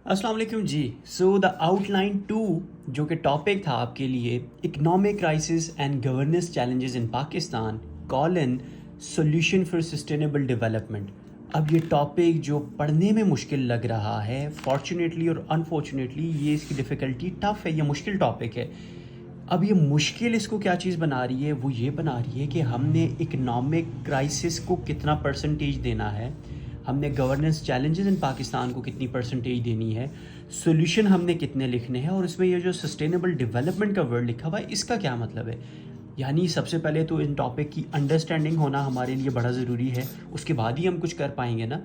अस्सलाम वालेकुम जी। The outline 2 जो कि टॉपिक था आपके लिए, economic crisis and governance challenges in Pakistan colon solution for sustainable development. अब ये टॉपिक जो पढ़ने में मुश्किल लग रहा है, फॉर्चुनेटली और अनफॉर्चुनेटली ये इसकी डिफ़िकल्टी टफ़ है, ये मुश्किल टॉपिक है। अब ये मुश्किल इसको क्या चीज़ बना रही है, वो ये बना रही है कि हमने इकोनॉमिक क्राइसिस को कितना परसेंटेज देना है, हमने गवर्नेंस चैलेंजेस इन पाकिस्तान को कितनी परसेंटेज देनी है, सॉल्यूशन हमने कितने लिखने हैं, और इसमें ये जो सस्टेनेबल डेवलपमेंट का वर्ड लिखा हुआ है इसका क्या मतलब है। यानी सबसे पहले तो इन टॉपिक की अंडरस्टैंडिंग होना हमारे लिए बड़ा ज़रूरी है, उसके बाद ही हम कुछ कर पाएंगे ना।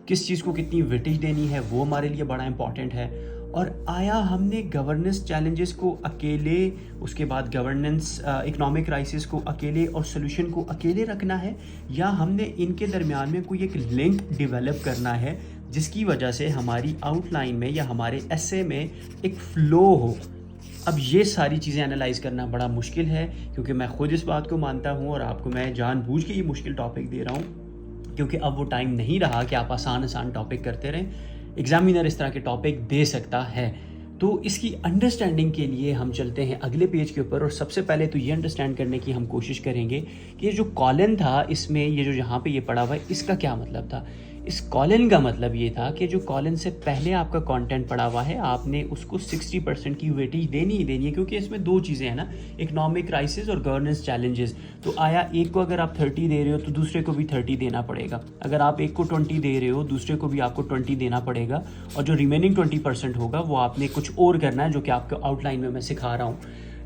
किस चीज़ को कितनी वेटेज देनी है वो हमारे लिए बड़ा इंपॉर्टेंट है। और आया हमने गवर्नेंस चैलेंजेस को अकेले, उसके बाद गवर्नेंस इकोनॉमिक क्राइसिस को अकेले और सॉल्यूशन को अकेले रखना है, या हमने इनके दरमियान में कोई एक लिंक डेवलप करना है जिसकी वजह से हमारी आउटलाइन में या हमारे एसे में एक फ़्लो हो। अब ये सारी चीज़ें एनालाइज़ करना बड़ा मुश्किल है, क्योंकि मैं ख़ुद इस बात को मानता हूँ और आपको मैं जानबूझ के ये मुश्किल टॉपिक दे रहा हूँ, क्योंकि अब वो टाइम नहीं रहा कि आप आसान टॉपिक करते रहें। एग्जामिनर इस तरह के टॉपिक दे सकता है। तो इसकी अंडरस्टैंडिंग के लिए हम चलते हैं अगले पेज के ऊपर, और सबसे पहले तो ये अंडरस्टैंड करने की हम कोशिश करेंगे कि ये जो कॉलन था, इसमें ये जो यहाँ पे ये पड़ा हुआ है, इसका क्या मतलब था। इस कॉलन का मतलब ये था कि जो कॉलन से पहले आपका कंटेंट पड़ा हुआ है, आपने उसको 60% की वेटेज देनी ही देनी है, क्योंकि इसमें दो चीज़ें हैं ना, इकोनॉमिक क्राइसिस और गवर्नेंस चैलेंजेस। तो आया एक को अगर आप 30 दे रहे हो तो दूसरे को भी 30 देना पड़ेगा। अगर आप एक को 20 दे रहे हो, दूसरे को भी आपको 20 देना पड़ेगा, और जो रिमेनिंग 20% होगा वो आपने कुछ और करना है, जो कि आपको आउटलाइन में मैं सिखा रहा हूँ।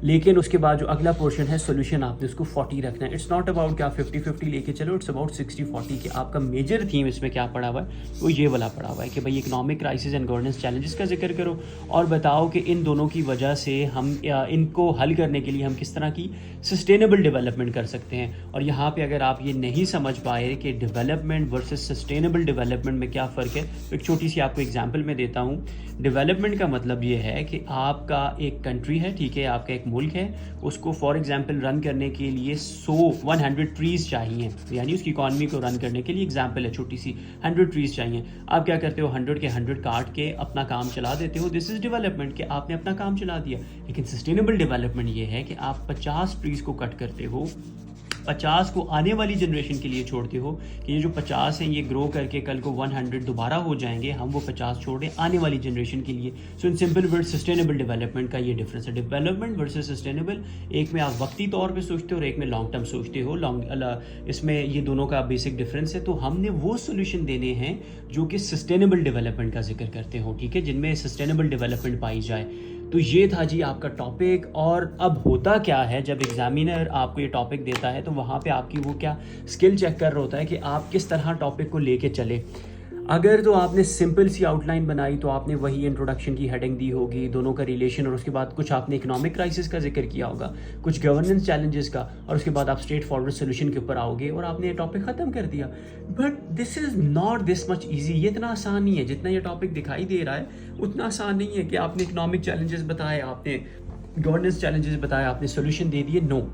लेकिन उसके बाद जो अगला पोर्शन है सॉल्यूशन, आपने उसको 40 रखना है। इट्स नॉट अबाउट कि आप 50-50 लेके चलो, इट्स अबाउट 60-40 कि आपका मेजर थीम इसमें क्या पड़ा हुआ है, वो ये वाला पड़ा हुआ है कि भाई economic crisis and governance challenges का जिक्र करो और बताओ कि इन दोनों की वजह से हम इनको हल करने के लिए हम किस तरह की सस्टेनेबल डेवलपमेंट कर सकते हैं। और यहाँ पर अगर आप ये नहीं समझ पाए कि डेवलपमेंट वर्सेस सस्टेनेबल डेवलपमेंट में क्या फ़र्क है, तो एक छोटी सी आपको एग्जाम्पल मैं देता हूँ। डेवलपमेंट का मतलब ये है कि आपका एक कंट्री है, ठीक है, आपका एक मुल्क है, उसको फॉर एग्जांपल रन करने के लिए 100 ट्रीज़ चाहिए, यानी उसकी इकॉनमी को रन करने के लिए एग्जांपल है छोटी सी, 100 ट्रीज़ चाहिए। आप क्या करते हो, 100 के 100 काट के अपना काम चला देते हो। दिस इज़ डेवलपमेंट कि आपने अपना काम चला दिया। लेकिन सस्टेनेबल डेवलपमेंट ये है कि आप 50 ट्रीज़ को कट करते हो, 50 को आने वाली जनरेशन के लिए छोड़ते हो कि ये जो 50 हैं ये ग्रो करके कल को 100 दोबारा हो जाएंगे, हम वो 50 छोड़ दें आने वाली जनरेशन के लिए। So in simple word sustainable development का ये डिफरेंस है। डेवलपमेंट वर्सेस सस्टेनेबल, एक में आप वक्ती तौर पे सोचते हो और एक में लॉन्ग टर्म सोचते हो। इसमें ये दोनों का बेसिक डिफरेंस है। तो हमने वो सोल्यूशन देने हैं जो कि सस्टेनेबल डेवलपमेंट का जिक्र करते हो, ठीक है, जिनमें सस्टेनेबल डेवलपमेंट पाई जाए। तो ये था जी आपका टॉपिक। और अब होता क्या है, जब एग्जामिनर आपको ये टॉपिक देता है तो वहाँ पे आपकी वो क्या स्किल चेक कर रहा होता है कि आप किस तरह टॉपिक को लेके चले। अगर तो आपने सिंपल सी आउटलाइन बनाई तो आपने वही इंट्रोडक्शन की हेडिंग दी होगी, दोनों का रिलेशन, और उसके बाद कुछ आपने इकोनॉमिक क्राइसिस का जिक्र किया होगा, कुछ गवर्नेंस चैलेंजेस का, और उसके बाद आप स्ट्रेट फॉरवर्ड सोल्यूशन के ऊपर आओगे और आपने ये टॉपिक ख़त्म कर दिया। But this is not this much easy. ये इतना आसान नहीं है जितना ये टॉपिक दिखाई दे रहा है, उतना आसान नहीं है कि आपने इकोनॉमिक चैलेंजेस बताए, आपने गवर्नेंस चैलेंजेस बताए, आपने सोल्यूशन दे दिए। नो,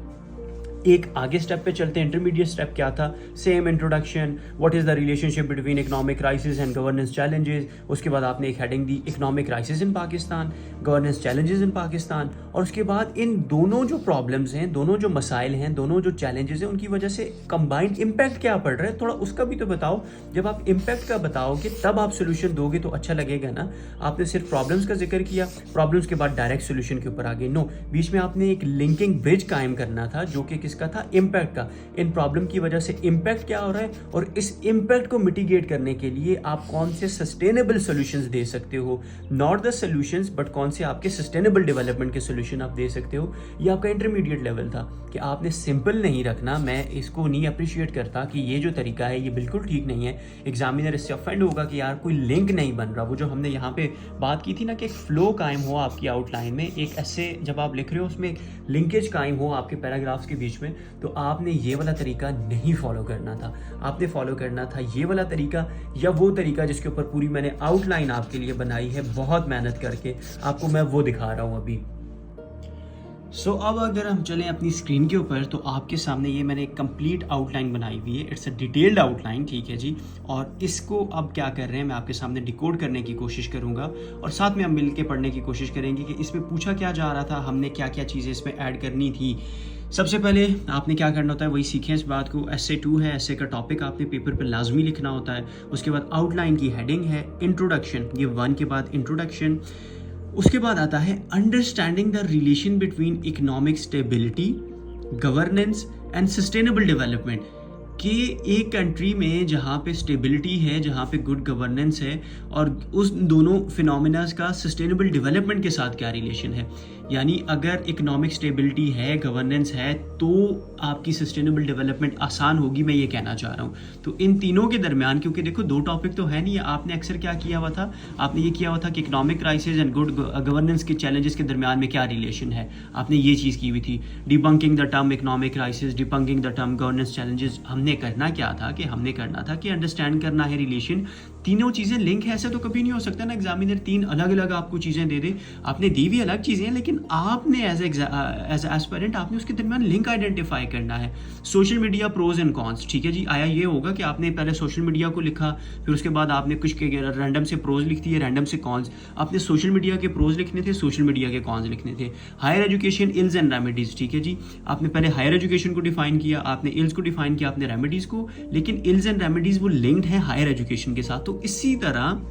एक आगे स्टेप पे चलते हैं। इंटरमीडिएट स्टेप क्या था, same introduction, what is the relationship between economic crisis and governance challenges. उसके बाद आपने एक heading the economic crisis in Pakistan, governance challenges in Pakistan, और उसके बाद इन दोनों जो प्रॉब्लम्स हैं, दोनों जो मसाइल हैं, दोनों जो चैलेंजेस हैं, उनकी वजह से कंबाइंड इम्पैक्ट क्या पड़ रहा है, थोड़ा उसका भी तो बताओ। जब आप इम्पैक्ट का बताओगे तब आप सोल्यूशन दोगे तो अच्छा लगेगा ना। आपने सिर्फ प्रॉब्लम्स का जिक्र किया, प्रॉब्लम्स के बाद डायरेक्ट सोल्यूशन के ऊपर आ गए। नो, बीच में आपने एक लिंकिंग ब्रिज कायम करना था, जो कि का था इम्पैक्ट का। इन प्रॉब्लम की वजह से इम्पैक्ट क्या हो रहा है, और इस इम्पैक्ट को मिटिगेट करने के लिए आप कौन से सस्टेनेबल सॉल्यूशंस दे सकते हो, नॉट द सॉल्यूशंस बट कौन से आपके सस्टेनेबल डेवलपमेंट के सॉल्यूशन आप दे सकते हो। ये आपका इंटरमीडिएट लेवल था कि आपने सिंपल नहीं रखना। मैं इसको नहीं अप्रिशिएट करता कि ये जो तरीका है ये बिल्कुल ठीक नहीं है। एग्जामिनर इससे ऑफेंड होगा कि यार कोई लिंक नहीं बन रहा। वो जो हमने यहाँ पे बात की थी ना कि एक फ्लो कायम हो आपकी आउटलाइन में, एक ऐसे जब आप लिख रहे हो उसमें एक लिंकेज कायम हो आपके पैराग्राफ्स के बीच में, तो आपने ये वाला तरीका नहीं फॉलो करना था। आपने फॉलो करना था ये वाला तरीका, या वो तरीका जिसके ऊपर पूरी मैंने आउटलाइन आपके लिए बनाई है बहुत मेहनत करके, आपको मैं वो दिखा रहा हूँ अभी। अब अगर हम चलें अपनी स्क्रीन के ऊपर, तो आपके सामने ये मैंने एक कंप्लीट आउटलाइन बनाई हुई है। इट्स अ डिटेल्ड आउटलाइन, ठीक है जी। और इसको अब क्या कर रहे हैं, मैं आपके सामने डिकोड करने की कोशिश करूंगा और साथ में हम मिल के पढ़ने की कोशिश करेंगे कि इसमें पूछा क्या जा रहा था, हमने क्या क्या चीज़ें इसमें ऐड करनी थी। सबसे पहले आपने क्या करना होता है, वही सीखें इस बात को। एस्से 2 है, एस्से का टॉपिक आपने पेपर पे लाजमी लिखना होता है। उसके बाद आउटलाइन की हेडिंग है इंट्रोडक्शन, ये 1 के बाद इंट्रोडक्शन। उसके बाद आता है understanding the relation between economic stability, governance and sustainable development. कि एक कंट्री में जहाँ पे स्टेबिलिटी है, जहाँ पे गुड गवर्नेंस है, और उस दोनों फिनोमिनास का सस्टेनेबल डेवलपमेंट के साथ क्या रिलेशन है। यानी अगर इकोनॉमिक स्टेबिलिटी है, गवर्नेंस है, तो आपकी सस्टेनेबल डेवलपमेंट आसान होगी, मैं ये कहना चाह रहा हूँ। तो इन तीनों के दरमियान, क्योंकि देखो 2 टॉपिक तो है नहीं, आपने अक्सर क्या किया हुआ था, आपने ये किया हुआ था कि economic crisis and good governance के चैलेंजेस के दरमियान में क्या रिलेशन है, आपने ये चीज़ की हुई थी। Debunking the term economic crisis, debunking the term governance challenges. हमने करना क्या था कि हमने करना था कि अंडरस्टैंड करना है रिलेशन। तीनों चीज़ें लिंक है, ऐसा तो कभी नहीं हो सकता ना एग्जामिनर 3 अलग अलग आपको चीज़ें दे दे। आपने दी भी अलग चीज़ें हैं, लेकिन आपने एज एस्पिरेंट आपने उसके दरमियान लिंक आइडेंटिफाई करना है। Social media pros and cons, ठीक है जी। आया ये होगा कि आपने पहले सोशल मीडिया को लिखा, फिर उसके बाद आपने कुछ रैंडम से प्रोज लिख दिए, रैंडम से कॉन्स। आपने सोशल मीडिया के प्रोज लिखने थे, सोशल मीडिया के कॉन्स लिखने थे। Higher education ills and remedies, ठीक है जी। आपने पहले हायर एजुकेशन को डिफाइन किया, आपने इल्स को डिफाइन किया, आपने रेमेडीज को, लेकिन इल्स एंड रेमेडीज वो लिंक्ड है हायर एजुकेशन के साथ। तो इसी तरह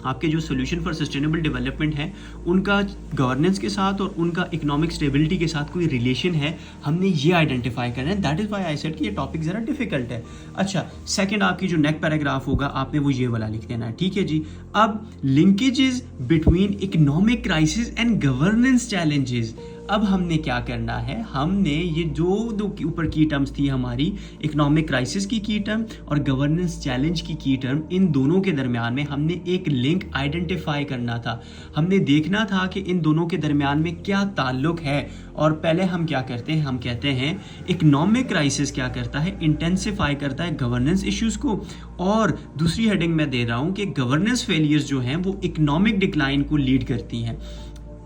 आपके जो सोल्यूशन फॉर सस्टेनेबल डेवलपमेंट है, उनका गवर्नेंस के साथ और उनका इकोनॉमिक स्टेबिलिटी के साथ कोई रिलेशन है, हमने ये आइडेंटिफाई करना है। That is why I said कि ये टॉपिक ज़रा डिफिकल्ट है। अच्छा, सेकंड आपकी जो नेक्स्ट पैराग्राफ होगा, आपने वो ये वाला लिख देना है, ठीक है जी। अब linkages between economic crisis and governance challenges. अब हमने क्या करना है, हमने ये जो 2 के ऊपर की टर्म्स थी हमारी, इकोनॉमिक क्राइसिस की टर्म और गवर्नेंस चैलेंज की टर्म, इन दोनों के दरमियान में हमने एक लिंक आइडेंटिफाई करना था। हमने देखना था कि इन दोनों के दरमियान में क्या ताल्लुक है। और पहले हम क्या करते हैं, हम कहते हैं इकोनॉमिक क्राइसिस क्या करता है, इंटेंसिफाई करता है गवर्नेंस इश्यूज को। और दूसरी हेडिंग मैं दे रहा हूं कि गवर्नेंस फेलियर्स जो हैं वो इकोनॉमिक डिक्लाइन को लीड करती हैं।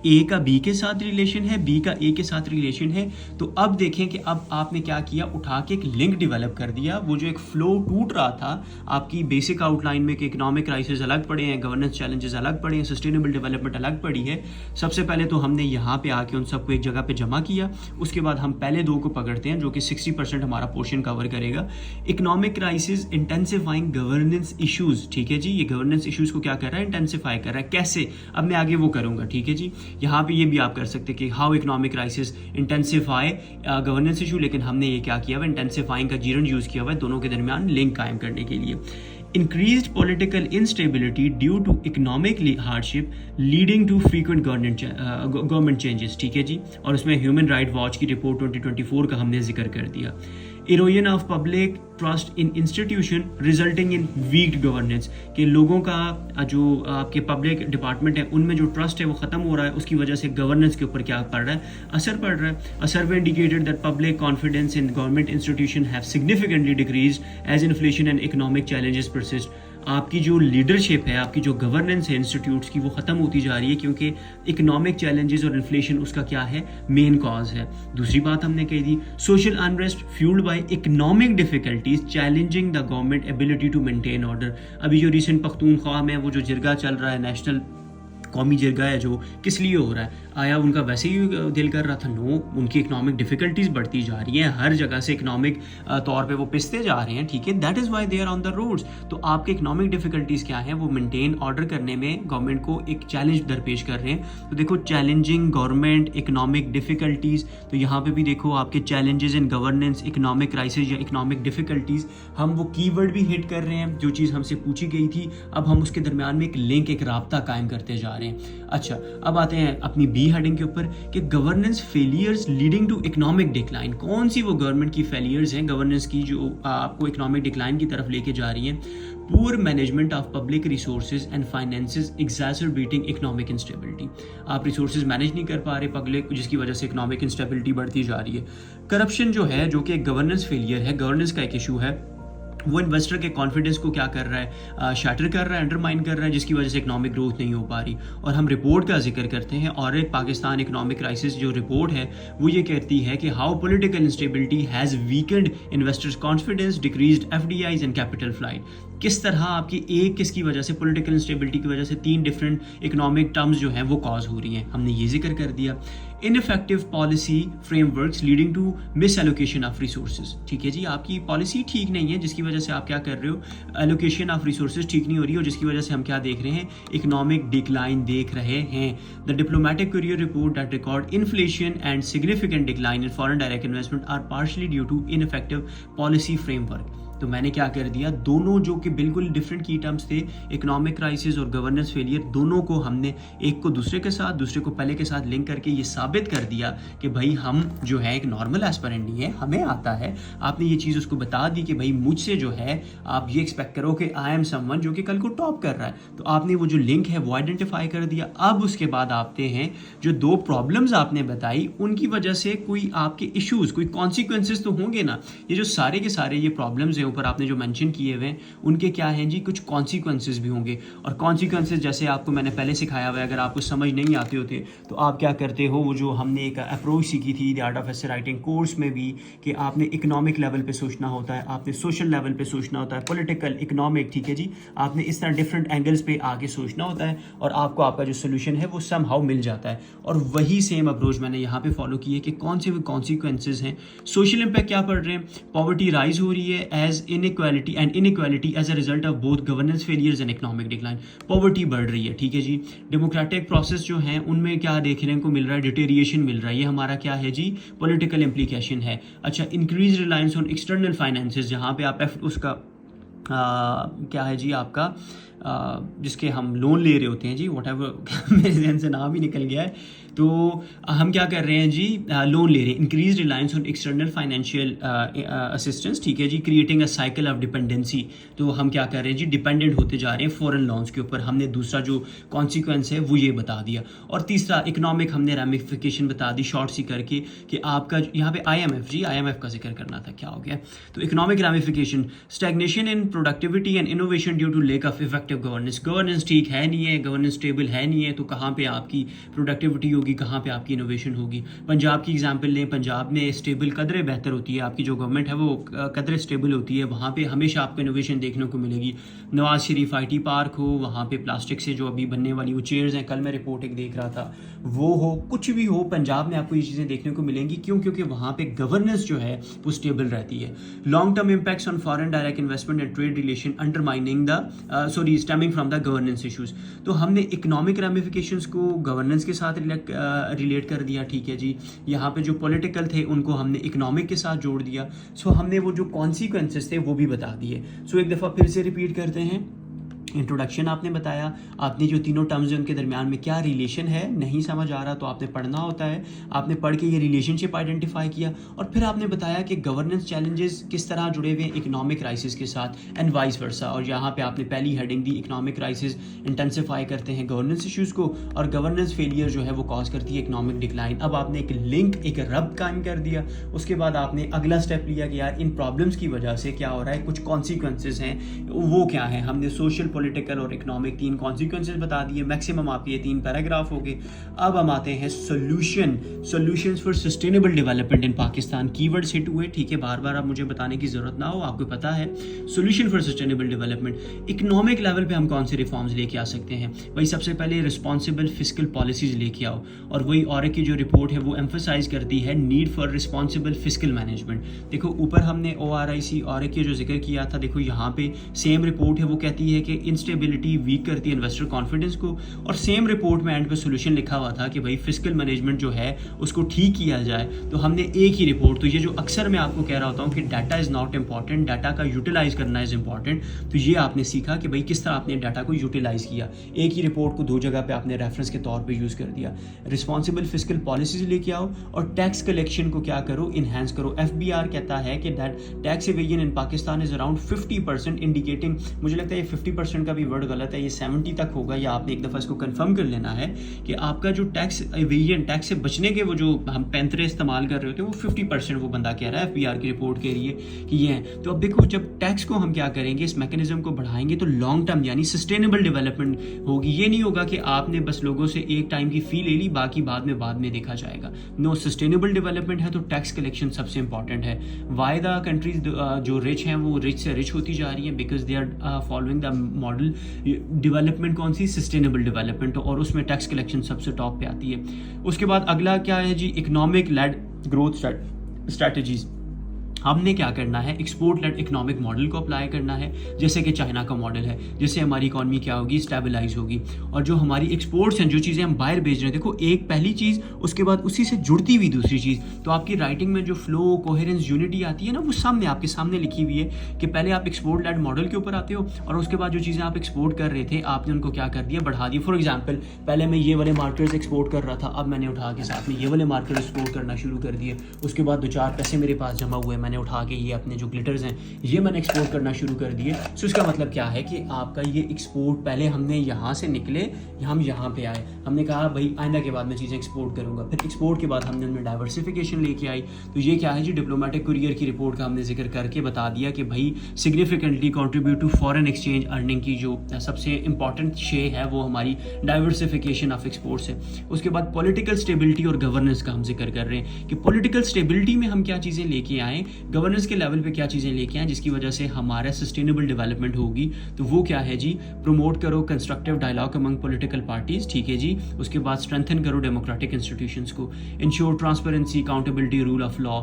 ए का बी के साथ रिलेशन है, बी का ए के साथ रिलेशन है। तो अब देखें कि अब आपने क्या किया, उठा के एक लिंक डेवलप कर दिया। वो जो एक फ्लो टूट रहा था आपकी बेसिक आउटलाइन में कि इकोनॉमिक क्राइसिस अलग पड़े हैं, गवर्नेंस चैलेंजेस अलग पड़े हैं, सस्टेनेबल डेवलपमेंट अलग पड़ी है। सबसे पहले तो हमने यहाँ पे आके उन सबको एक जगह पे जमा किया। उसके बाद हम पहले 2 को पकड़ते हैं, जो कि 60% हमारा पोर्शन कवर करेगा। Economic crisis intensifying governance issues, ठीक है जी। ये गवर्नेंस इशूज़ को क्या कर रहा है, इंटेंसिफाई कर रहा है। कैसे, अब मैं आगे वो करूँगा, ठीक है जी। यहाँ पे ये भी आप कर सकते हैं कि how economic crisis intensify governance issue, लेकिन हमने ये क्या किया हुआ, इंटेंसिफाइंग का जीरन यूज किया हुआ है दोनों के दरमियान लिंक कायम करने के लिए। Increased political instability due to economic hardship leading to frequent government changes, ठीक है जी। और उसमें ह्यूमन राइट वॉच की रिपोर्ट 2024 का हमने जिक्र कर दिया। Erosion of public trust in institution resulting in weak governance, कि लोगों का जो आपके पब्लिक डिपार्टमेंट है उनमें जो ट्रस्ट है वो ख़त्म हो रहा है, उसकी वजह से गवर्नेंस के ऊपर क्या पड़ रहा है, असर पड़ रहा है। A survey indicated that public confidence in government institution have significantly decrease as inflation and economic challenges persist. आपकी जो लीडरशिप है, आपकी जो गवर्नेंस है इंस्टीट्यूट्स की, वो ख़त्म होती जा रही है, क्योंकि इकोनॉमिक चैलेंजेस और इन्फ्लेशन उसका क्या है, मेन कॉज है। दूसरी बात हमने कही थी, social unrest fuelled by economic difficulties challenging the government ability to maintain order. अभी जो रिसेंट पख्तूनख्वा में वो जो जिरगा चल रहा है, नेशनल कौमी जिरगा है, जो किस लिए हो रहा है, आया उनका वैसे ही दिल कर रहा था, नो, उनकी इकोनॉमिक डिफिकल्टीज बढ़ती जा रही हैं, हर जगह से इकोनॉमिक तौर पे वो पिसते जा रहे हैं, ठीक है। That is why they are on the roads. तो आपके इकोनॉमिक डिफिकल्टीज क्या है, वो मेंटेन ऑर्डर करने में गवर्नमेंट को एक चैलेंज दरपेश कर रहे हैं। तो देखो, चैलेंजिंग गवर्नमेंट इकोनॉमिक डिफिकल्टीज, तो यहाँ पे भी देखो आपके challenges in governance, economic crisis या इकोनॉमिक डिफिकल्टीज, हम वो कीवर्ड भी हिट कर रहे हैं जो चीज़ हमसे पूछी गई थी। अब हम उसके दरमियान में एक लिंक, एक राब्ता कायम करते जा रहे हैं। अच्छा, अब आते हैं अपनी बी हेडिंग के ऊपर कि governance failures leading to economic decline. कौन सी वो गवर्नमेंट की फेलियर्स हैं गवर्नेंस की जो आपको इकोनॉमिक डिक्लाइन की तरफ लेके जा रही हैं। Poor management of public resources and finances exacerbating economic instability. आप रिसोर्सेज मैनेज नहीं कर पा रहे पब्लिक, जिसकी वजह से इकोनॉमिक इंस्टेबिलिटी बढ़ती जा रही है। करप्शन जो है, जो कि एक गवर्नेंस फेलियर है, गवर्नेंस का एक इशू है। वो इन्वेस्टर के कॉन्फिडेंस को क्या कर रहा है, शैटर कर रहा है, अंडरमाइन कर रहा है, जिसकी वजह से इकोनॉमिक ग्रोथ नहीं हो पा रही। और हम रिपोर्ट का जिक्र करते हैं, और एक पाकिस्तान इकोनॉमिक क्राइसिस जो रिपोर्ट है वो ये कहती है कि how political instability has weakened investors confidence, decreased FDIs and capital flight. किस तरह आपकी एक किसकी वजह से, पॉलिटिकल इंस्टेबिलिटी की वजह से 3 डिफरेंट इकोनॉमिक टर्म्स जो हैं वो कॉज हो रही हैं, हमने ये जिक्र कर दिया। Ineffective policy frameworks leading to misallocation of resources, ठीक है जी, आपकी पॉलिसी ठीक नहीं है जिसकी वजह से आप क्या कर रहे हो, एलोकेशन ऑफ रिसोर्सेज ठीक नहीं हो रही हो, जिसकी वजह से हम क्या देख रहे हैं, इकोनॉमिक डिक्लाइन देख रहे हैं। The Diplomatic Courier report that record inflation and significant decline in foreign direct investment are partly due to ineffective policy framework. तो मैंने क्या कर दिया, दोनों जो कि बिल्कुल डिफरेंट की टर्म्स थे, इकोनॉमिक क्राइसिस और गवर्नेंस फेलियर, दोनों को हमने एक को दूसरे के साथ, दूसरे को पहले के साथ लिंक करके ये साबित कर दिया कि भाई हम जो है एक नॉर्मल एस्पिरेंट नहीं है, हमें आता है। आपने ये चीज़ उसको बता दी कि भाई मुझसे जो है आप ये एक्सपेक्ट करो कि आई एम समवन जो कि कल को टॉप कर रहा है, तो आपने वो जो लिंक है वो आइडेंटिफाई कर दिया। अब उसके बाद आते हैं जो 2 प्रॉब्लम्स आपने बताई, उनकी वजह से कोई आपके इश्यूज, कोई कॉन्सिक्वेंसेज तो होंगे ना। ये जो सारे के सारे ये प्रॉब्लम्स हैं ऊपर आपने जो मेंशन किए हुए हैं, उनके क्या हैं जी, कुछ कॉन्सिक्वेंसेस भी होंगे। और कॉन्सिक्वेंसेस जैसे आपको मैंने पहले सिखाया हुआ है, अगर आपको समझ नहीं आते होते तो आप क्या करते हो, वो जो हमने एक अप्रोच सीखी थी the art of essay writing course में भी, कि आपने इकोनॉमिक लेवल पे सोचना होता है, आपने सोशल लेवल पे सोचना होता है, पॉलिटिकल, इकोनॉमिक, ठीक है जी, आपने इस तरह डिफरेंट एंगल्स पे आके सोचना होता है, और आपको आपका जो सोल्यूशन है वो समहाउ मिल जाता है। और वही सेम अप्रोच मैंने यहाँ पे फॉलो की है कि कौन से कॉन्सिक्वेंसेज हैं। सोशल इंपैक्ट क्या पड़ रहे हैं, पॉवर्टी राइज हो रही है as inequality and inequality as a result of both governance failures and economic decline. Poverty बढ़ रही है, ठीक है जी। डेमोक्रेटिक प्रोसेस जो है उनमें क्या देखने को मिल रहा है, डिटेरिएशन मिल रहा है, ये हमारा क्या है जी, पॉलिटिकल इम्प्लीकेशन है। अच्छा, increase reliance on external finances, जहाँ पे आप उसका क्या है जी आपका जिसके हम लोन ले रहे होते हैं जी, व्हाटएवर मेरे ध्यान से नाम ही निकल गया है, तो हम क्या कर रहे हैं जी, लोन ले रहे हैं। Increase reliance on external financial assistance, ठीक है जी, creating a cycle of dependency. तो हम क्या कर रहे हैं जी, डिपेंडेंट होते जा रहे हैं फॉरेन लोन्स के ऊपर। हमने दूसरा जो कॉन्सिक्वेंस है वो ये बता दिया। और तीसरा इकोनॉमिक हमने रैमिफिकेशन बता दी शॉर्ट सी करके, कि आपका यहाँ पे IMF जी, IMF का जिक्र करना था, क्या हो गया। तो economic ramification, stagnation in productivity and innovation due to lack of effective governance. Governance ठीक है नहीं है, गवर्नेंस स्टेबल है नहीं है, तो कहाँ पे आपकी प्रोडक्टिविटी होगी, कहाँ पे आपकी इनोवेशन होगी। पंजाब की एग्जांपल लें, पंजाब में स्टेबल कदरें बेहतर होती है, आपकी जो गवर्नमेंट है वो कदरें स्टेबल होती है, वहाँ पे हमेशा आपको इनोवेशन देखने को मिलेगी। नवाज शरीफ IT पार्क हो, वहाँ पे प्लास्टिक से जो अभी बनने वाली वो चेयर्स हैं, कल मैं रिपोर्ट एक देख रहा था, वो हो, कुछ भी हो, पंजाब में आपको ये चीज़ें देखने को मिलेंगी। क्यों? क्योंकि वहाँ पे गवर्नेंस जो है वो स्टेबल रहती है। Long term impacts on foreign direct investment and trade relation undermining the stemming from the governance issues. तो हमने इकोनॉमिक रैमिफिकेशंस को गवर्नेंस के साथ रिलेट कर दिया, ठीक है जी। यहाँ पे जो पॉलिटिकल थे उनको हमने इकोनॉमिक के साथ जोड़ दिया। सो हमने वो जो कॉन्सिक्वेंसेस थे वो भी बता दिए। सो एक दफ़ा फिर से रिपीट करते हैं। इंट्रोडक्शन आपने बताया, आपने जो तीनों टर्म्स हैं उनके दरमियान में क्या रिलेशन है, नहीं समझ आ रहा तो आपने पढ़ना होता है, आपने पढ़ के ये रिलेशनशिप आइडेंटिफाई किया, और फिर आपने बताया कि गवर्नेंस चैलेंजेस किस तरह जुड़े हुए हैं इकोनॉमिक क्राइसिस के साथ एंड वाइस वर्सा। और यहाँ पे आपने पहली हेडिंग दी, इकोनॉमिक क्राइसिस इंटेंसिफाई करते हैं गवर्नेंस इश्यूज़ को, और गवर्नेंस फेलियर जो है वो कॉज करती है इकोनॉमिक डिक्लाइन। अब आपने एक लिंक, एक रब्त कायम कर दिया। उसके बाद आपने अगला स्टेप लिया कि यार इन प्रॉब्लम्स की वजह से क्या हो रहा है, कुछ कॉन्सिक्वेंसेज हैं, वो क्या है। हमने सोशल, पॉलिटिकल और इकोनॉमिक 3 कॉन्सिक्वेंसेज बता दिए। मैक्सिमम आपके ये 3 पैराग्राफ हो गए। अब हम आते हैं solutions for sustainable development in Pakistan. Keywords hit हुए, ठीक है, बार बार अब मुझे बताने की जरूरत ना हो, आपको पता है। Solution for sustainable development, economic level पे हम कौन से रिफॉर्म्स लेके आ सकते हैं भाई। सबसे पहले रिस्पॉन्सिबल फिस्कल पॉलिसीज लेके आओ, और वही ऑरेक की जो रिपोर्ट है वो एम्फसाइज करती है need for responsible fiscal management. देखो ऊपर हमने ORIC ऑरेक की जो जिक्र किया था, देखो यहाँ पे सेम रिपोर्ट है, वो कहती है कि इंस्टेबिलिटी वीक करती है इन्वेस्टर कॉन्फिडेंस को, और सेम रिपोर्ट में एंड पे सोल्यूशन लिखा हुआ था कि भाई फिस्कल मैनेजमेंट जो है उसको ठीक किया जाए। तो हमने एक ही रिपोर्ट, तो ये जो अक्सर मैं आपको कह रहा होता हूँ कि data is not important, data का यूटिलाइज करना इज़ इंपॉर्टेंट, तो ये आपने सीखा कि भाई किस तरह आपने डाटा को यूटिलाइज किया। एक ही रिपोर्ट को 2 जगह पे आपने रेफरेंस के तौर पे यूज़ कर दिया। रिस्पॉन्सिबल फिस्कल पॉलिसीज लेके आओ, और टैक्स कलेक्शन को क्या करो, इन्हेंस करो। FBR कहता है कि that tax evasion in Pakistan is around 50%, indicating, मुझे लगता है ये 50% परसेंट का भी वर्ड गलत है, ये 70 तक होगा, या आपने एक दफ़ा इसको कंफर्म कर लेना है कि आपका जो टैक्स एवेजन, टैक्स से बचने के वो जो हम पैंतरे इस्तेमाल कर रहे होते हैं वो 50% वो बंदा कह रहा है FBR की रिपोर्ट के लिए कि ये है। तो अब देखो, जब टैक्स को हम क्या करेंगे, इस मैकेनिज्म को बढ़ाएंगे तो लॉन्ग टर्म यानी सस्टेनेबल डेवलपमेंट होगी। ये नहीं होगा कि आपने बस लोगों से एक टाइम की फ़ी ले ली, बाकी बाद में देखा जाएगा। नो, सस्टेनेबल डेवलपमेंट है तो टैक्स कलेक्शन सबसे इंपॉर्टेंट है। वाई द कंट्रीज जो रिच हैं वो रिच से रिच होती जा रही हैं because they are following the model development, कौन सी, सस्टेनेबल डेवलपमेंट, और उसमें टैक्स कलेक्शन सबसे टॉप पे आती है। उसके बाद अगला क्या है जी, इकोनॉमिक लेड ग्रोथ स्ट्रैटेजीज। हमने क्या करना है, एक्सपोर्ट लेड इकोनॉमिक मॉडल को अप्लाई करना है, जैसे कि चाइना का मॉडल है, जिससे हमारी इकॉनमी क्या होगी, स्टेबलाइज होगी। और जो हमारी एक्सपोर्ट्स हैं, जो चीज़ें हम बाहर भेज रहे हैं, देखो एक पहली चीज़, उसके बाद उसी से जुड़ती हुई दूसरी चीज़। तो आपकी राइटिंग में जो फ्लो, कोहेरेंस, यूनिटी आती है ना, वो सामने आपके सामने लिखी हुई है कि पहले आप एक्सपोर्ट लेड मॉडल के ऊपर आते हो और उसके बाद जो चीज़ें आप एक्सपोर्ट कर रहे थे आपने उनको क्या कर दिया, बढ़ा दिया। फॉर एग्जाम्पल, पहले मैं ये वाले मार्केट्स एक्सपोर्ट कर रहा था, अब मैंने उठा के साथ में ये वाले मार्केट एक्सपोर्ट करना शुरू कर दिए। उसके बाद 2-4 पैसे मेरे पास जमा हुए, मैंने उठा के ये जो ग्लिटर्स हैं ये मैंने एक्सपोर्ट करना शुरू कर दिए। सो इसका मतलब क्या है कि आपका ये एक्सपोर्ट, पहले हमने यहाँ से निकले, हम यहाँ पे आए, हमने कहा भाई आइंदा के बाद मैं चीज़ें एक्सपोर्ट करूँगा, फिर एक्सपोर्ट के बाद हमने उनमें डाइवर्सिफिकेशन लेके आई। तो ये क्या है जी, डिप्लोमेटिक कुरियर की रिपोर्ट का हमने जिक्र करके बता दिया कि भाई significantly contribute to foreign exchange earning की जो सबसे इंपॉर्टेंट शे है वो हमारी डाइवर्सिफिकेशन ऑफ एक्सपोर्ट्स है। उसके बाद पॉलिटिकल स्टेबिलिटी और गवर्नेंस का हम जिक्र कर रहे हैं कि पॉलिटिकल स्टेबिलिटी में हम क्या चीज़ें लेके आएँ, गवर्नेंस के लेवल पे क्या चीज़ें लेके आए जिसकी वजह से हमारा सस्टेनेबल डेवलपमेंट होगी। तो वो क्या है जी, प्रमोट करो constructive dialogue among political parties, ठीक है जी। उसके बाद स्ट्रेंथन करो डेमोक्रेटिक इंस्टीट्यूशंस को, ensure transparency, accountability, rule of law.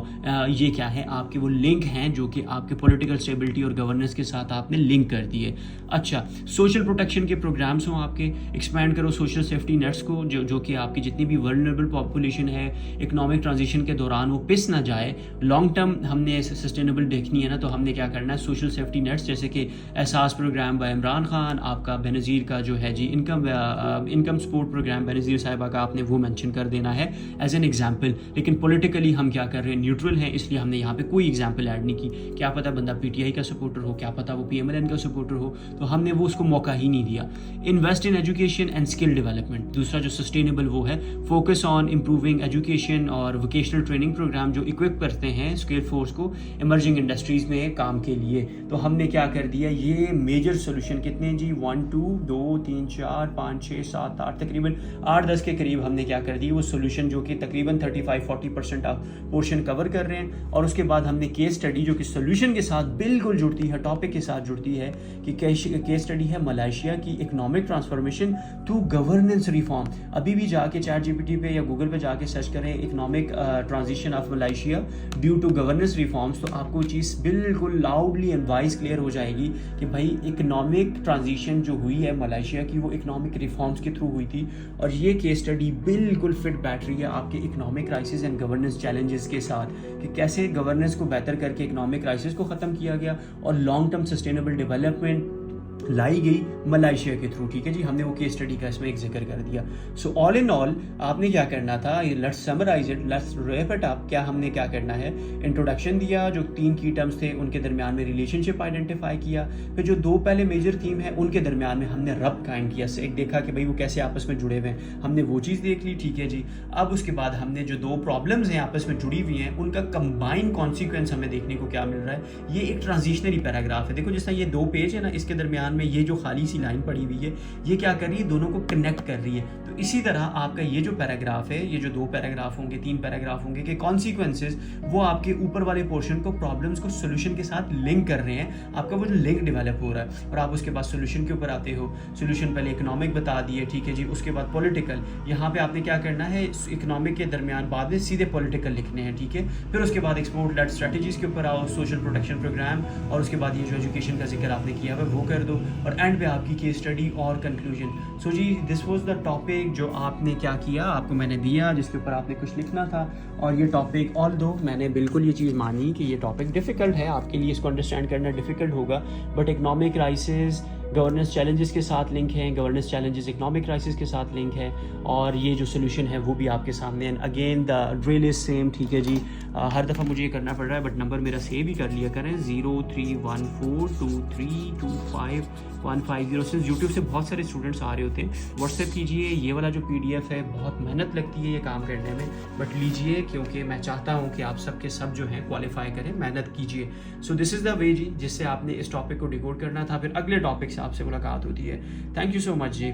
ये क्या है, आपके वो लिंक हैं जो कि आपके पॉलिटिकल स्टेबिलिटी और गवर्नेंस के साथ आपने लिंक कर दिए। अच्छा, सोशल प्रोटेक्शन के प्रोग्राम्स हों आपके, एक्सपैंड करो सोशल सेफ्टी नेट्स को, जो कि आपकी जितनी भी वल्नरेबल पॉपुलेशन है इकोनॉमिक ट्रांजिशन के दौरान वो पिस ना जाए। लॉन्ग टर्म हमने सस्टेनेबल देखनी है ना, तो हमने क्या करना है, सोशल सेफ्टी नेट्स जैसे कि एहसास प्रोग्राम बाय इमरान खान, आपका बेनज़ीर का जो है जी इनकम सपोर्ट प्रोग्राम बेनज़ीर साहिबा का, आपने वो मेंशन कर देना है एज एन एग्जांपल। लेकिन पॉलिटिकली हम क्या कर रहे हैं, न्यूट्रल हैं, इसलिए हमने यहाँ पे कोई एग्जांपल ऐड नहीं की। क्या पता बंदा PTI का सपोर्टर हो, क्या पता वो PMLN का सपोर्टर हो, तो हमने वो उसको मौका ही नहीं दिया। Invest in education and skill development, दूसरा जो सस्टेनेबल वो है, फोकस ऑन इम्प्रूविंग एजुकेशन और वोकेशनल ट्रेनिंग प्रोग्राम जो इक्विप करते हैं स्किल फोर्स को इमर्जिंग इंडस्ट्रीज में काम के लिए। तो हमने क्या कर दिया, ये मेजर सोल्यूशन कितने जी, 1 2 2 3 4 5 6 7 8 तकरीबन 8-10 के करीब हमने क्या कर दी, वो सोल्यूशन जो कि तकरीबन 35-40% ऑफ पोर्शन कवर कर रहे हैं। और उसके बाद हमने केस स्टडी जो कि सोल्यूशन के साथ बिल्कुल जुड़ती है, टॉपिक के साथ जुड़ती है, कि केस स्टडी है मलेशिया की economic transformation through governance reform. अभी भी जाके ChatGPT पे या गूगल पे जाके सर्च करें economic transition of Malaysia due to governance reforms, तो आपको चीज़ बिल्कुल लाउडली एंड वाइज क्लियर हो जाएगी कि भाई इकोनॉमिक ट्रांजिशन जो हुई है मलेशिया की वो इकोनॉमिक रिफॉर्म्स के थ्रू हुई थी। और ये केस स्टडी बिल्कुल फिट बैठ रही है आपके economic crisis and governance challenges के साथ, कि कैसे गवर्नेंस को बेहतर करके इकोनॉमिक क्राइसिस को ख़त्म किया गया और लॉन्ग टर्म सस्टेनेबल डेवलपमेंट लाई गई मलेशिया के थ्रू, ठीक है जी। हमने वो केस स्टडी का इसमें एक जिक्र कर दिया। सो ऑल इन ऑल आपने क्या करना था, let's summarize it, let's wrap it up. क्या हमने क्या करना है, इंट्रोडक्शन दिया, जो 3 की टर्म्स थे उनके दरमियान में रिलेशनशिप आइडेंटिफाई किया, फिर जो 2 पहले मेजर थीम है उनके दरमियान में हमने रब काइंड किया, एक देखा कि भाई वो कैसे आपस में जुड़े हुए हैं, हमने वो चीज़ देख ली, ठीक है जी। अब उसके बाद हमने जो 2 प्रॉब्लम्स हैं आपस में जुड़ी हुई हैं उनका कंबाइंड कॉन्सिक्वेंस हमें देखने को क्या मिल रहा है। ये एक ट्रांजिशनरी पैराग्राफ है, देखो जिस तरह ये 2 पेज है ना, इसके दरमियान में ये जो खाली सी लाइन पड़ी हुई है ये क्या कर रही है, दोनों को कनेक्ट कर रही है। तो इसी तरह आपका ये जो पैराग्राफ है, ये जो 2 पैराग्राफ होंगे, 3 पैराग्राफ होंगे के कॉन्सिक्वेंसेस वो आपके ऊपर वाले पोर्शन को, प्रॉब्लम्स को सोल्यूशन के साथ लिंक कर रहे हैं। आपका वो जो लिंक डेवलप हो रहा है और आप उसके बाद सोल्यूशन के ऊपर आते हो। सोल्यूशन पहले इकोनॉमिक बता दिए, ठीक है जी। उसके बाद पॉलिटिकल, यहाँ पे आपने क्या करना है, इकोनॉमिक के दरमियान बाद में सीधे पॉलिटिकल लिखने हैं, ठीक है। फिर उसके बाद एक्सपोर्ट लेड स्ट्रेटजीज के ऊपर आओ, सोशल प्रोटेक्शन प्रोग्राम, और उसके बाद ये जो एजुकेशन का जिक्र आपने किया है वो कर दो, और एंड पे आपकी केस स्टडी और कंक्लूजन। सो जी दिस वाज द टॉपिक जो आपने क्या किया, आपको मैंने दिया जिसके ऊपर आपने कुछ लिखना था। और ये टॉपिक ऑल्दो मैंने बिल्कुल ये चीज़ मानी कि ये टॉपिक डिफ़िकल्ट है आपके लिए, इसको अंडरस्टैंड करना डिफ़िकल्ट होगा, but economic crisis governance challenges के साथ लिंक है, गवर्नेंस चैलेंजेस इकोनॉमिक क्राइसिस के साथ लिंक है, और ये जो सोल्यूशन है वो भी आपके सामने है। Again the drill is same, ठीक है जी। हर दफ़ा मुझे ये करना पड़ रहा है, बट नंबर मेरा सेव ही कर लिया करें, 0314232515 सिंस यूट्यूब से बहुत सारे स्टूडेंट्स आ रहे होते हैं। व्हाट्सएप कीजिए, ये वाला जो PDF है बहुत मेहनत लगती है ये काम करने में, बट लीजिए क्योंकि मैं चाहता हूँ कि आप सब के सब जो हैं क्वालिफाई करें, मेहनत कीजिए। So this is the way जी जिससे आपने इस टॉपिक को डिकोड करना था। फिर अगले टॉपिक से आपसे मुलाकात होती है। Thank you so much ji.